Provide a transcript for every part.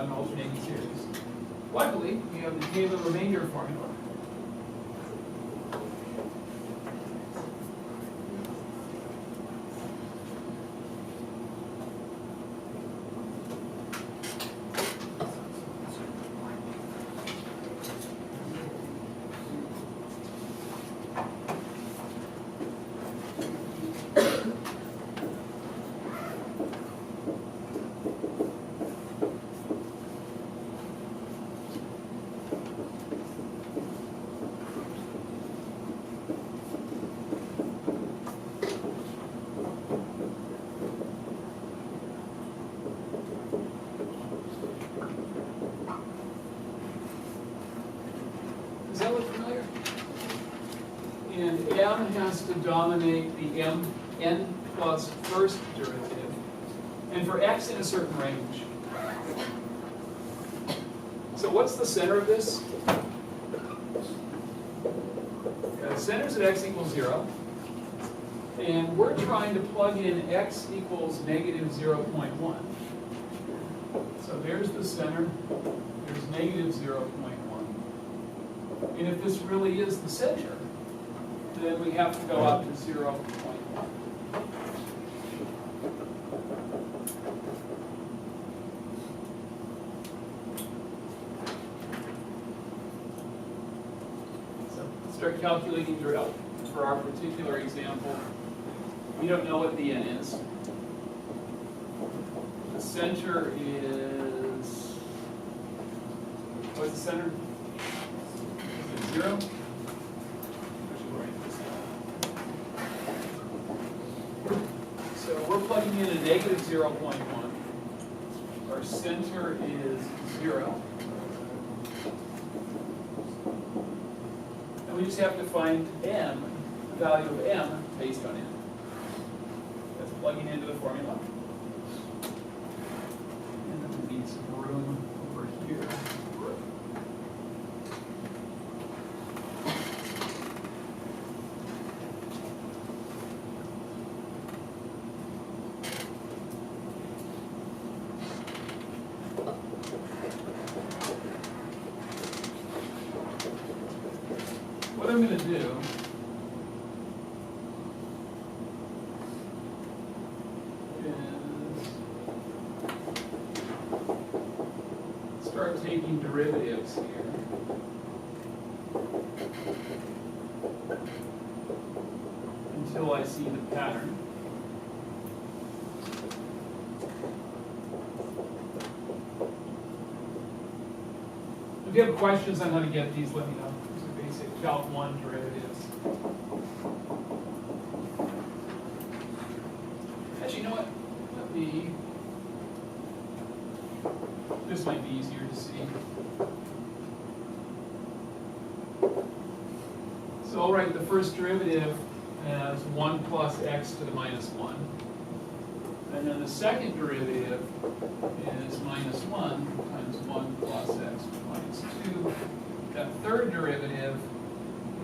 an alternating series. Luckily, we have the Taylor remainder formula. Does that look familiar? And m has to dominate the n plus first derivative, and for x in a certain range. So what's the center of this? The center is at x equals 0, and we're trying to plug in x equals negative 0.1. So there's the center, there's negative 0.1. And if this really is the center, then we have to go up to 0.1. So let's start calculating drill. For our particular example, we don't know what the n is. The center is, what's the center? 0? So we're plugging in a negative 0.1. Our center is 0. And we just have to find m, the value of m based on n. That's plugging into the formula. And then we need some room over here. What I'm going to do is start taking derivatives here. Until I see the pattern. If you have questions on how to get these, let me know. These are basic Calc 1 derivatives. Actually, you know what? Let me, this might be easier to see. So I'll write the first derivative as 1 plus x to the minus 1. And then the second derivative is minus 1 times 1 plus x to the minus 2. That third derivative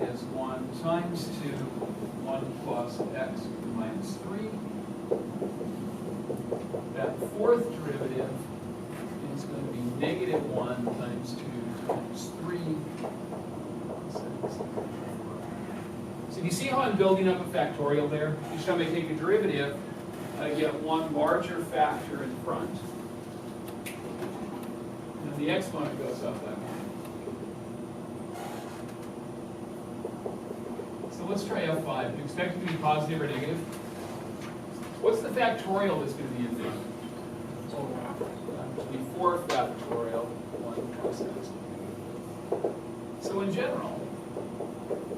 is 1 times 2, 1 plus x to the minus 3. That fourth derivative is going to be negative 1 times 2 times 3. So do you see how I'm building up a factorial there? Each time I take a derivative, I get one larger factor in front. And the exponent goes up that way. So let's try F5. Do you expect it to be positive or negative? What's the factorial that's going to be in front? It's going to be 4 factorial, 1 plus x. So in general,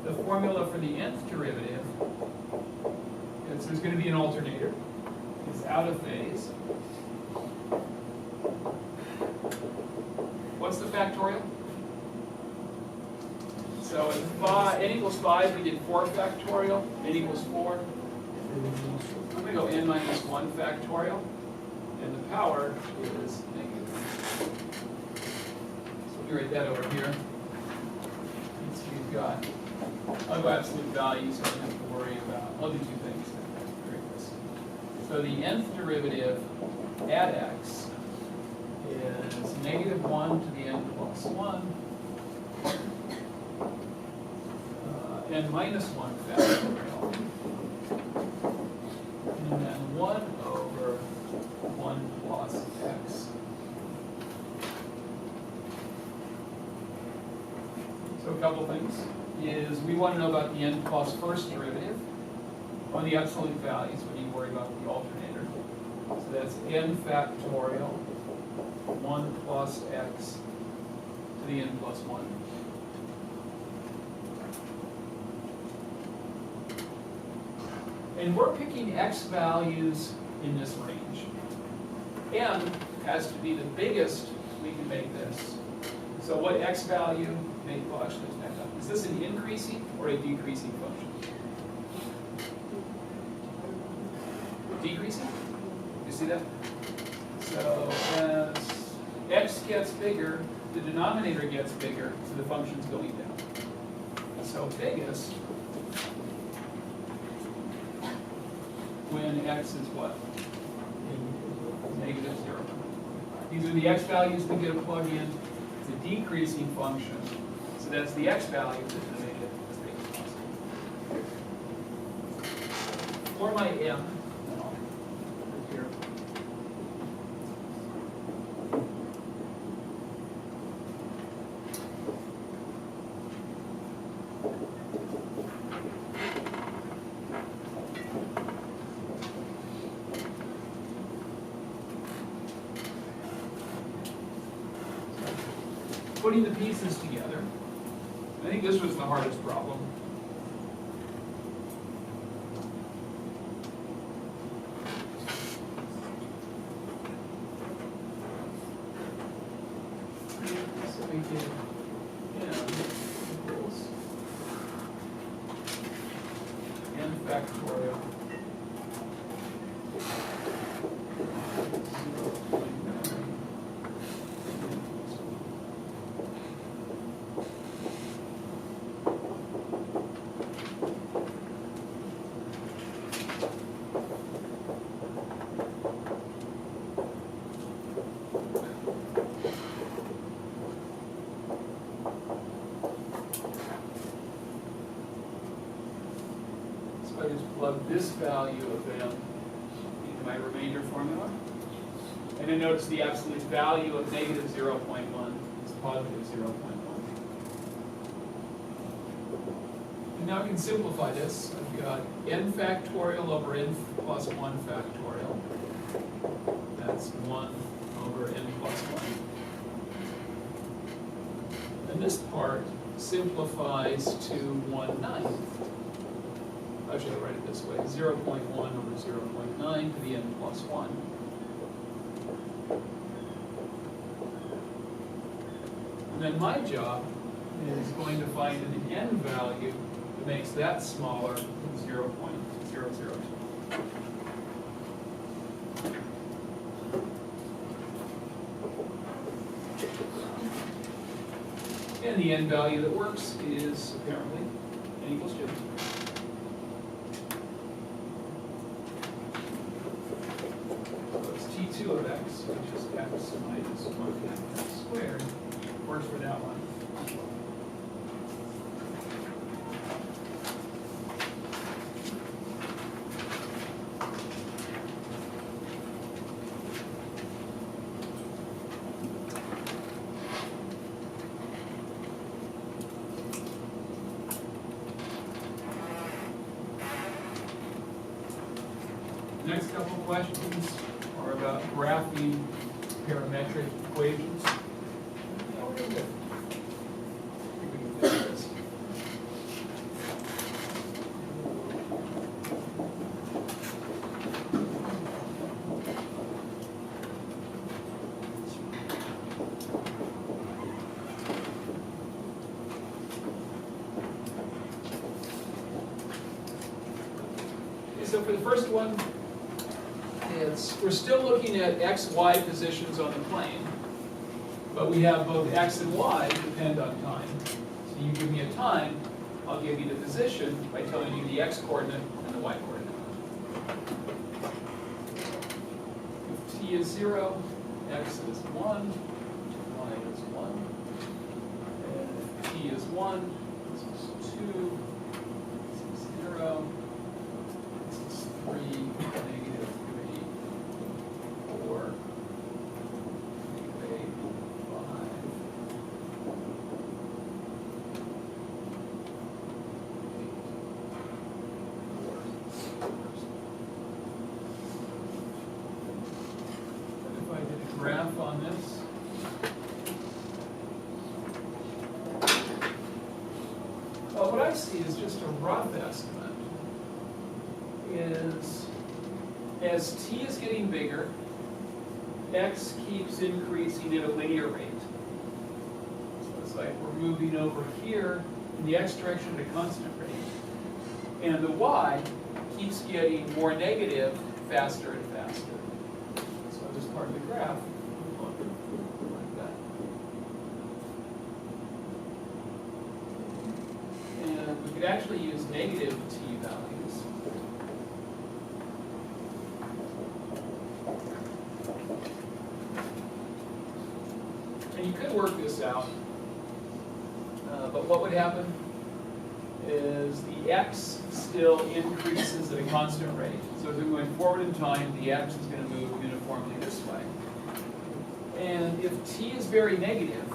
the formula for the nth derivative is there's going to be an alternator. It's out of phase. What's the factorial? So at n equals 5, we did 4 factorial. N equals 4. I'm going to go n minus 1 factorial. And the power is negative. So let me write that over here. So we've got, I'll go absolute value so I don't have to worry about, I'll do 2 things. So the nth derivative at x is is -1 to the n plus 1, n minus 1 factorial, and then 1 over 1 plus x. So a couple things is we want to know about the n plus first derivative on the absolute values when you worry about the alternator. So that's n factorial 1 plus x to the n plus 1. And we're picking x values in this range. M has to be the biggest we can make this. So what x value, well, actually, let's back up. Is this an increasing or a decreasing function? Decreasing? You see that? So as x gets bigger, the denominator gets bigger, so the function's going down. So biggest when x is what? -0. These are the x values we get to plug in. It's a decreasing function. So that's the x value that's going to make it as big as possible. For my m, here. Putting the pieces together, I think this was the hardest problem. So we get m equals n factorial 0.9. I just plug this value of m into my remainder formula. And then notice the absolute value of -0.1 is positive 0.1. And now I can simplify this. I've got n factorial over n plus 1 factorial. That's 1 over n plus 1. And this part simplifies to 1/9. Actually, I'll write it this way, 0.1 over 0.9 to the n plus 1. And then my job is going to find an n value that makes that smaller than 0.002. And the n value that works is apparently n equals 2. T2 of x, which is x minus 1 x squared, works for that one. Next couple of questions are about graphing parametric equations. So for the first one, we're still looking at x, y positions on the plane, but we have both x and y depend on time. So you give me a time, I'll give you the position by telling you the x coordinate and the y coordinate. If t is 0, x is 1, 1, this is 2, this is 0, this is 3, negative 3, 4, negative 8, 5, 8, 4. If I did a graph on this, what I see is just a rough estimate, is as t is getting bigger, x keeps increasing at a linear rate. So it's like we're moving over here in the x direction at a constant rate. And the y keeps getting more negative faster and faster. So this part of the graph would look like that. And we could actually use negative t values. And you could work this out, but what would happen is the x still increases at a constant rate. So as we're going forward in time, the x is going to move uniformly this way. And if t is very negative,